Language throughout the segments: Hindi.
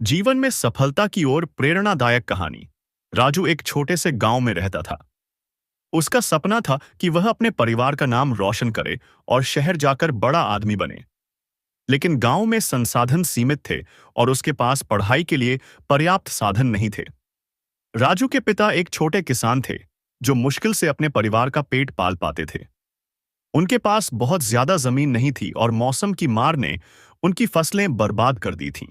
जीवन में सफलता की ओर प्रेरणादायक कहानी। राजू एक छोटे से गांव में रहता था। उसका सपना था कि वह अपने परिवार का नाम रोशन करे और शहर जाकर बड़ा आदमी बने। लेकिन गांव में संसाधन सीमित थे और उसके पास पढ़ाई के लिए पर्याप्त साधन नहीं थे। राजू के पिता एक छोटे किसान थे जो मुश्किल से अपने परिवार का पेट पाल पाते थे। उनके पास बहुत ज्यादा जमीन नहीं थी और मौसम की मार ने उनकी फसलें बर्बाद कर दी थीं।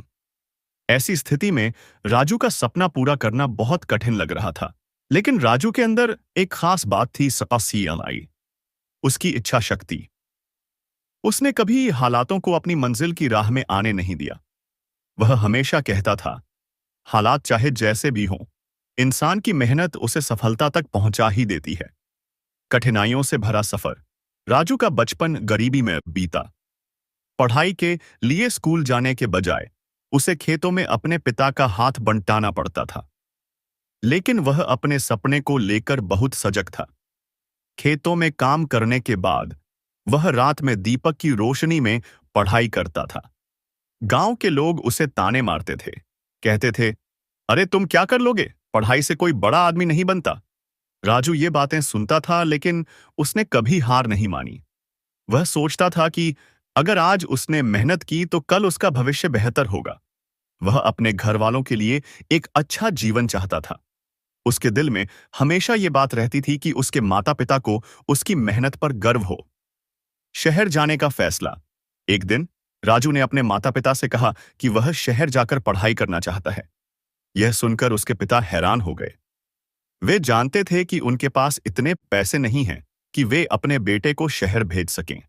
ऐसी स्थिति में राजू का सपना पूरा करना बहुत कठिन लग रहा था। लेकिन राजू के अंदर एक खास बात थी, आई उसकी इच्छा शक्ति। उसने कभी हालातों को अपनी मंजिल की राह में आने नहीं दिया। वह हमेशा कहता था, हालात चाहे जैसे भी हों, इंसान की मेहनत उसे सफलता तक पहुंचा ही देती है। कठिनाइयों से भरा सफर। राजू का बचपन गरीबी में बीता। पढ़ाई के लिए स्कूल जाने के बजाय उसे खेतों में अपने पिता का हाथ बंटाना पड़ता था। लेकिन वह अपने सपने को लेकर बहुत सजग था। खेतों में काम करने के बाद वह रात में दीपक की रोशनी में पढ़ाई करता था। गांव के लोग उसे ताने मारते थे, कहते थे, अरे तुम क्या कर लोगे, पढ़ाई से कोई बड़ा आदमी नहीं बनता। राजू ये बातें सुनता था, लेकिन उसने कभी हार नहीं मानी। वह सोचता था कि अगर आज उसने मेहनत की तो कल उसका भविष्य बेहतर होगा। वह अपने घर वालों के लिए एक अच्छा जीवन चाहता था। उसके दिल में हमेशा ये बात रहती थी कि उसके माता पिता को उसकी मेहनत पर गर्व हो। शहर जाने का फैसला। एक दिन राजू ने अपने माता पिता से कहा कि वह शहर जाकर पढ़ाई करना चाहता है। यह सुनकर उसके पिता हैरान हो गए। वे जानते थे कि उनके पास इतने पैसे नहीं हैं कि वे अपने बेटे को शहर भेज सकें।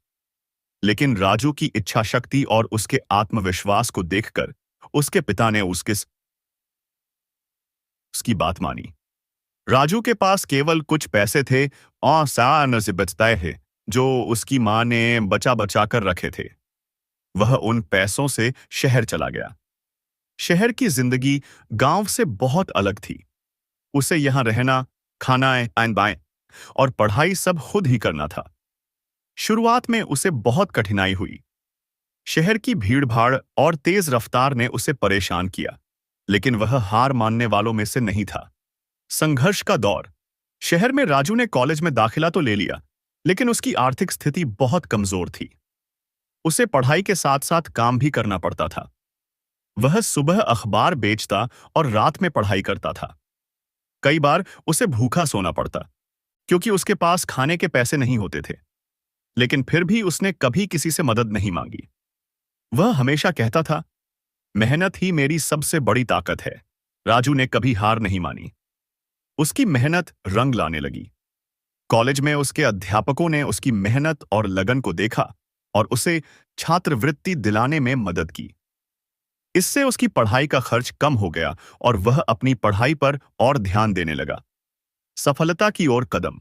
लेकिन राजू की इच्छा शक्ति और उसके आत्मविश्वास को देखकर उसके पिता ने उसकी बात मानी। राजू के पास केवल कुछ पैसे थे और साल से बचता है जो उसकी मां ने बचा बचा कर रखे थे। वह उन पैसों से शहर चला गया। शहर की जिंदगी गांव से बहुत अलग थी। उसे यहां रहना, खाना, आन बाएं और पढ़ाई सब खुद ही करना था। शुरुआत में उसे बहुत कठिनाई हुई। शहर की भीड़-भाड़ और तेज रफ्तार ने उसे परेशान किया, लेकिन वह हार मानने वालों में से नहीं था। संघर्ष का दौर। शहर में राजू ने कॉलेज में दाखिला तो ले लिया, लेकिन उसकी आर्थिक स्थिति बहुत कमजोर थी। उसे पढ़ाई के साथ-साथ काम भी करना पड़ता था। वह सुबह अखबार बेचता और रात में पढ़ाई करता था। कई बार उसे भूखा सोना पड़ता, क्योंकि उसके पास खाने के पैसे नहीं होते थे। लेकिन फिर भी उसने कभी किसी से मदद नहीं मांगी। वह हमेशा कहता था, मेहनत ही मेरी सबसे बड़ी ताकत है। राजू ने कभी हार नहीं मानी। उसकी मेहनत रंग लाने लगी। कॉलेज में उसके अध्यापकों ने उसकी मेहनत और लगन को देखा और उसे छात्रवृत्ति दिलाने में मदद की। इससे उसकी पढ़ाई का खर्च कम हो गया और वह अपनी पढ़ाई पर और ध्यान देने लगा। सफलता की ओर कदम।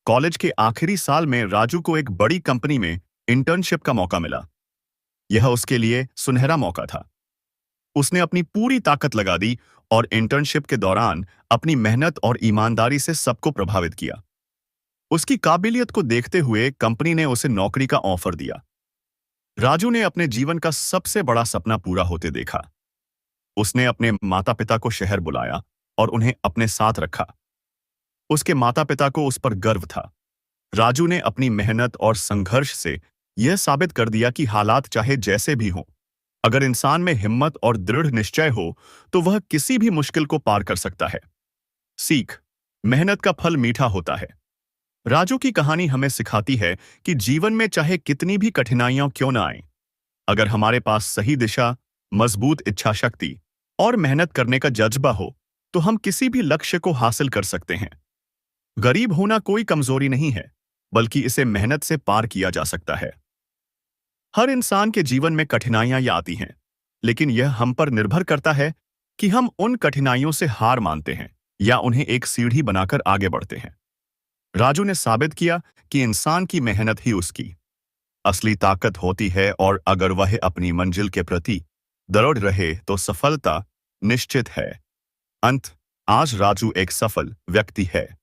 कॉलेज के आखिरी साल में राजू को एक बड़ी कंपनी में इंटर्नशिप का मौका मिला। यह उसके लिए सुनहरा मौका था। उसने अपनी पूरी ताकत लगा दी और इंटर्नशिप के दौरान अपनी मेहनत और ईमानदारी से सबको प्रभावित किया। उसकी काबिलियत को देखते हुए कंपनी ने उसे नौकरी का ऑफर दिया। राजू ने अपने जीवन का सबसे बड़ा सपना पूरा होते देखा। उसने अपने माता-पिता को शहर बुलाया और उन्हें अपने साथ रखा। उसके माता-पिता को उस पर गर्व था। राजू ने अपनी मेहनत और संघर्ष से यह साबित कर दिया कि हालात चाहे जैसे भी हों, अगर इंसान में हिम्मत और दृढ़ निश्चय हो तो वह किसी भी मुश्किल को पार कर सकता है। सीख। मेहनत का फल मीठा होता है। राजू की कहानी हमें सिखाती है कि जीवन में चाहे कितनी भी कठिनाइयां क्यों न आएं, अगर हमारे पास सही दिशा, मजबूत इच्छा शक्ति और मेहनत करने का जज्बा हो तो हम किसी भी लक्ष्य को हासिल कर सकते हैं। गरीब होना कोई कमजोरी नहीं है, बल्कि इसे मेहनत से पार किया जा सकता है। हर इंसान के जीवन में कठिनाइयां आती हैं, लेकिन यह हम पर निर्भर करता है कि हम उन कठिनाइयों से हार मानते हैं या उन्हें एक सीढ़ी बनाकर आगे बढ़ते हैं। राजू ने साबित किया कि इंसान की मेहनत ही उसकी असली ताकत होती है और अगर वह अपनी मंजिल के प्रति दृढ़ रहे तो सफलता निश्चित है। अंत। आज राजू एक सफल व्यक्ति है।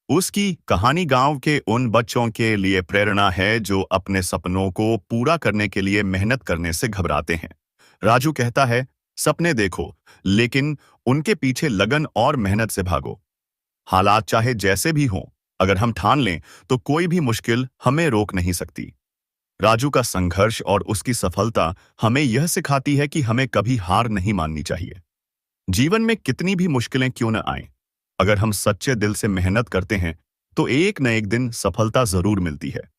उसकी कहानी गांव के उन बच्चों के लिए प्रेरणा है जो अपने सपनों को पूरा करने के लिए मेहनत करने से घबराते हैं। राजू कहता है, सपने देखो, लेकिन उनके पीछे लगन और मेहनत से भागो। हालात चाहे जैसे भी हों, अगर हम ठान लें, तो कोई भी मुश्किल हमें रोक नहीं सकती। राजू का संघर्ष और उसकी सफलता हमें यह सिखाती है कि हमें कभी हार नहीं माननी चाहिए। जीवन में कितनी भी मुश्किलें क्यों न आएं, अगर हम सच्चे दिल से मेहनत करते हैं, तो एक न एक दिन सफलता जरूर मिलती है।